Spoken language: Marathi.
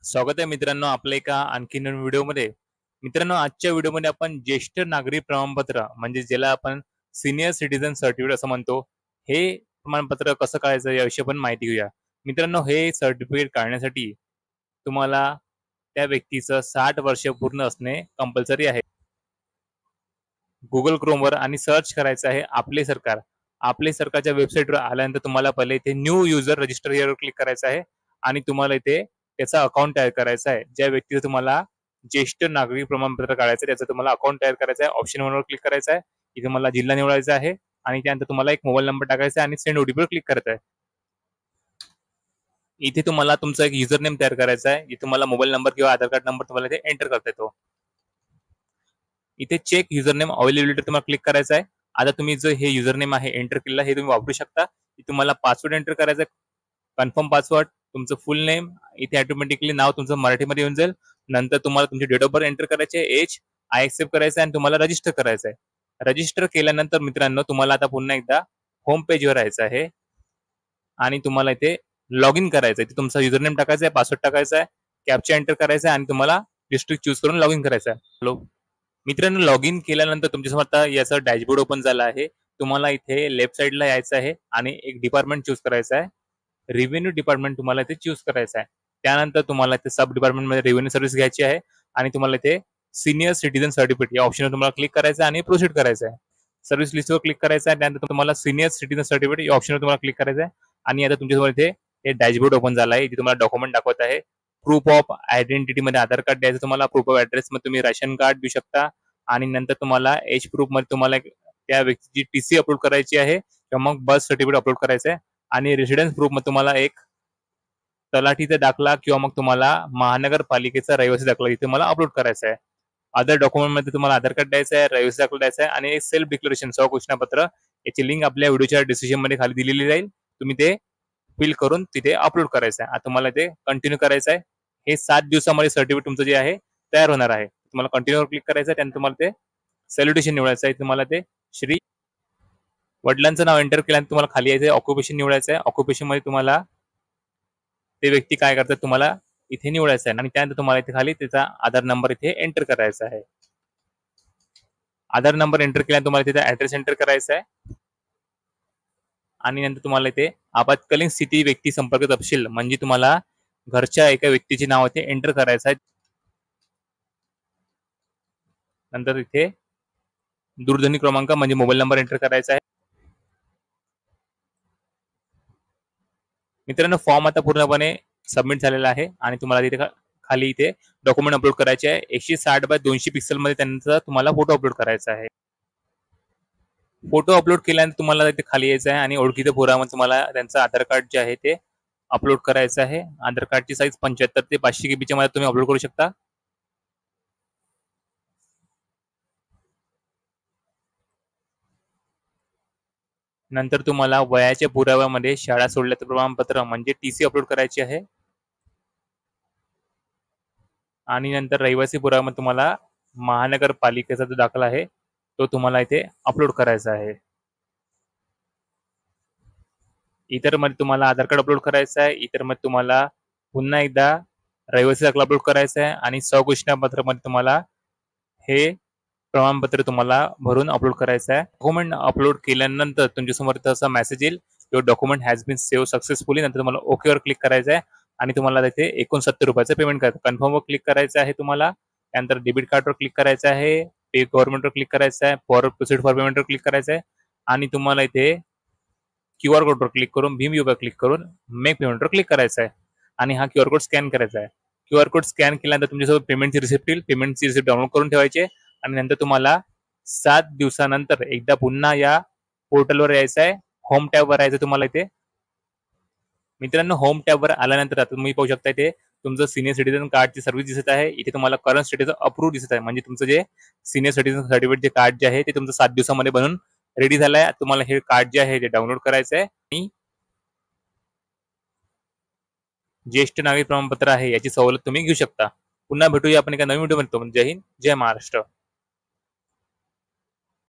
स्वागत आहे मित्रांनो आपल्या एका आणखी नवीन व्हिडिओमध्ये. मित्रांनो, आजच्या व्हिडिओमध्ये आपण ज्येष्ठ नागरिक प्रमाणपत्र म्हणजे ज्याला आपण सिनियर सिटीजन सर्टिफिकेट असं म्हणतो, हे प्रमाणपत्र कसं काढायचं याविषयी आपण माहिती घेऊया. मित्रांनो, हे सर्टिफिकेट काढण्यासाठी तुम्हाला त्या व्यक्तीचं 60 वर्ष पूर्ण असणे कंपल्सरी आहे. गुगल क्रोमवर आणि सर्च करायचं आहे आपले सरकार. आपले सरकारच्या वेबसाईटवर आल्यानंतर तुम्हाला पहिले इथे न्यू युजर रजिस्टर यावर क्लिक करायचं आहे आणि तुम्हाला इथे त्याचा अकाउंट तयार करायचा आहे. ज्या व्यक्तीचं तुम्हाला ज्येष्ठ नागरिक प्रमाणपत्र काढायचं आहे, त्याचं तुम्हाला अकाउंट तयार करायचं आहे. ऑप्शन 1 वर क्लिक करायचं आहे. इथे मला जिल्हा निवडायचा आहे आणि त्यानंतर तुम्हाला एक मोबाईल नंबर टाकायचा आहे आणि सेंड ओटीपीवर क्लिक करायचं आहे. इथे तुम्हाला तुमचा एक युजर नेम तयार करायचा आहे. इथे तुम्हाला मोबाईल नंबर किंवा आधार कार्ड नंबर तुम्हाला इथे एंटर करता येतो. इथे चेक युजर नेम अवेलेबिलिटी तुम्हाला क्लिक करायचं आहे. आता तुम्ही जो हे युजर नेम आहे एंटर केलेला हे तुम्ही वापरू शकता. तुम्हाला पासवर्ड एंटर करायचा आहे. कन्फर्म पासवर्ड, तुमचं फुल नेम, इथे ऑटोमॅटिकली नाव तुमचं मराठीमध्ये येऊन जाईल. नंतर तुम्हाला तुमची डेट ऑफ बर्थ एंटर करायचे, एज आय एक्सेप्ट करायचं आहे आणि तुम्हाला रजिस्टर करायचं आहे. रजिस्टर केल्यानंतर मित्रांनो तुम्हाला आता पुन्हा एकदा होम पेजवर यायचं आहे आणि तुम्हाला इथे लॉग इन करायचं आहे. तुमचा युजर नेम टाकायचा आहे, पासवर्ड टाकायचा आहे, कॅप्चा एंटर करायचा आहे आणि तुम्हाला डिस्ट्रिक्ट चूज करून लॉग इन करायचं आहे. हॅलो मित्रांनो, लॉग इन केल्यानंतर तुमच्यासमोर आता याचा डॅशबोर्ड ओपन झाला आहे. तुम्हाला इथे लेफ्ट साईडला यायचं आहे आणि एक डिपार्टमेंट चूज करायचं आहे. रेव्हेन्यू डिपार्टमेंट तुम्हाला इथे चूज करायचं आहे. त्यानंतर तुम्हाला इथे सब डिपार्टमेंटमध्ये रेव्हेन्यू सर्व्हिस घ्यायची आहे आणि तुम्हाला इथे सीनियर सिटीजन सर्टिफिकेट या ऑप्शनवर तुम्हाला क्लिक करायचं आहे आणि प्रोसीड करायचं आहे. सर्व्हिस लिस्टवर क्लिक करायचं आहे. त्यानंतर तुम्हाला सीनियर सिटीजन सर्टिफिकेट या ऑप्शनवर तुम्हाला क्लिक करायचं आहे आणि आता तुमच्यासमोर इथे हे डॅशबोर्ड ओपन झाला आहे. इथे तुम्हाला डॉक्युमेंट दाखवत आहे. प्रूफ ऑफ आयडेंटिटी मध्ये आधार कार्ड द्यायचं तुम्हाला, प्रूफ ऑफ ऍड्रेस मध्ये तुम्ही राशन कार्ड देऊ शकता आणि नंतर तुम्हाला एज प्रूफ मध्ये तुम्हाला त्या व्यक्तीची टीसी अपलोड करायची आहे किंवा मग बर्थ सर्टिफिकेट अपलोड करायचं आहे आणि रेसिडेन्स प्रूफ मध्ये तुम्हाला एक तलाठीचा दाखला किंवा मग तुम्हाला महानगरपालिकेचा रहिवासी दाखला इथे मला अपलोड करायचा आहे. अदर डॉक्युमेंट मध्ये तुम्हाला आधार कार्ड द्यायचं आहे, रहिवासी दाखला द्यायचा आहे आणि एक सेल्फ डिक्लेरेशन स्वघोषणापत्र याची लिंक आपल्या व्हिडिओच्या डिस्क्रिप्शन मध्ये खाली दिलेली राहील. तुम्ही ते फिल करून तिथे अपलोड करायचं आहे. आता तुम्हाला ते कंटिन्यू करायचं आहे. हे 7 दिवसामध्ये सर्टिफिकेट तुमचं जे आहे तयार होणार आहे. तुम्हाला कंटिन्यूवर क्लिक करायचं आहे. त्यानंतर तुम्हाला ते सॅल्युटेशन निवडायचं आहे. तुम्हाला ते श्री वडिलांचं नाव एंटर केल्यानंतर तुम्हाला खाली यायचं आहे. ऑक्युपेशन निवडायचं आहे. ऑक्युपेशन मध्ये तुम्हाला ते व्यक्ती काय करतात तुम्हाला इथे निवडायचं आहे आणि त्यानंतर तुम्हाला इथे खाली त्याचा आधार नंबर इथे एंटर करायचा आहे. आधार नंबर एंटर केल्यानंतर तुम्हाला तिथे ऍड्रेस एंटर करायचा आहे आणि नंतर तुम्हाला इथे आपत्कालीन स्थिती व्यक्ती संपर्क तपशील म्हणजे तुम्हाला घरच्या एका व्यक्तीचे नाव इथे एंटर करायचं आहे. नंतर इथे दूरध्वनी क्रमांक म्हणजे मोबाईल नंबर एंटर करायचा आहे. मित्रांनो, फॉर्म आता पूर्णपणे सबमिट झालेला आहे आणि तुम्हाला तिथे खाली इथे डॉक्युमेंट अपलोड करायचे आहे. 160 बाय 200 पिक्सल मध्ये त्यांचा तुम्हाला फोटो अपलोड करायचा आहे. फोटो अपलोड केल्यानंतर तुम्हाला तिथे खाली यायचं आहे आणि ओळखीच्या पुराव्यामध्ये तुम्हाला त्यांचं आधार कार्ड जे आहे ते अपलोड करायचं आहे. आधार कार्डची साईज 75 ते 500 KB च्या मध्ये तुम्ही अपलोड करू शकता. नंतर तुम्हाला वयाच्या पुराव्यामध्ये शाळा सोडल्याचं प्रमाणपत्र म्हणजे टीसी अपलोड करायची आहे आणि नंतर रहिवासी पुराव्यामध्ये तुम्हाला महानगरपालिकेचा जो दाखला आहे तो तुम्हाला इथे अपलोड करायचा आहे. इतर मध्ये तुम्हाला आधार कार्ड अपलोड करायचं आहे. इतर मध्ये तुम्हाला पुन्हा एकदा रहिवासी दाखला अपलोड करायचा आहे आणि स्वघोषणापत्र मध्ये तुम्हाला हे प्रमाणपत्र तुम्हाला भरून अपलोड करायचं आहे. डॉक्युमेंट अपलोड केल्यानंतर तुमच्यासमोर असा मेसेज येईल, your document has been saved successfully. नंतर तुम्हाला ओकेवर क्लिक करायचं आहे आणि तुम्हाला तिथे 69 रुपयाचं पेमेंट करायचं. कन्फर्मवर क्लिक करायचं आहे तुम्हाला. त्यानंतर डेबिट कार्डवर क्लिक करायचं आहे, पे गव्हर्नमेंटवर क्लिक करायचं आहे, फॉर प्रोसीड फॉर पेमेंटवर क्लिक करायचं आहे आणि तुम्हाला इथे क्यूआर कोडवर क्लिक करून भीम यूपीआय क्लिक करून मेक पेमेंटवर क्लिक करायचं आहे आणि हा क्यूआर कोड स्कॅन करायचा आहे. क्यूआर कोड स्कॅन केल्यानंतर तुमच्यासोबत पेमेंटची रिसिप्ट येईल. पेमेंटची रिसिप्ट डाउनलोड करून ठेवायची आणि नंतर तुम्हाला 7 दिवसानंतर एकदा पुन्हा या पोर्टलवर यायचं आहे. होम टॅबवर यायचं तुम्हाला इथे. मित्रांनो, होम टॅबवर आल्यानंतर आता तुम्ही पाहू शकता इथे तुमचं सिनियर सिटीजन कार्डची सर्व्हिस दिसत आहे. इथे तुम्हाला करंट स्टेटस अप्रूव्ह दिसत आहे म्हणजे तुमचं जे सिनियर सिटीजन सर्टिफिकेट जे कार्ड जे आहे ते तुमचं 7 दिवसामध्ये बनून रेडी झालं आहे. तुम्हाला हे कार्ड जे आहे ते डाउनलोड करायचं आहे आणि ज्येष्ठ नागरिक प्रमाणपत्र आहे याची सवलत तुम्ही घेऊ शकता. पुन्हा भेटूया आपण एका नवीन व्हिडिओमध्ये. जय हिंद, जय महाराष्ट्र.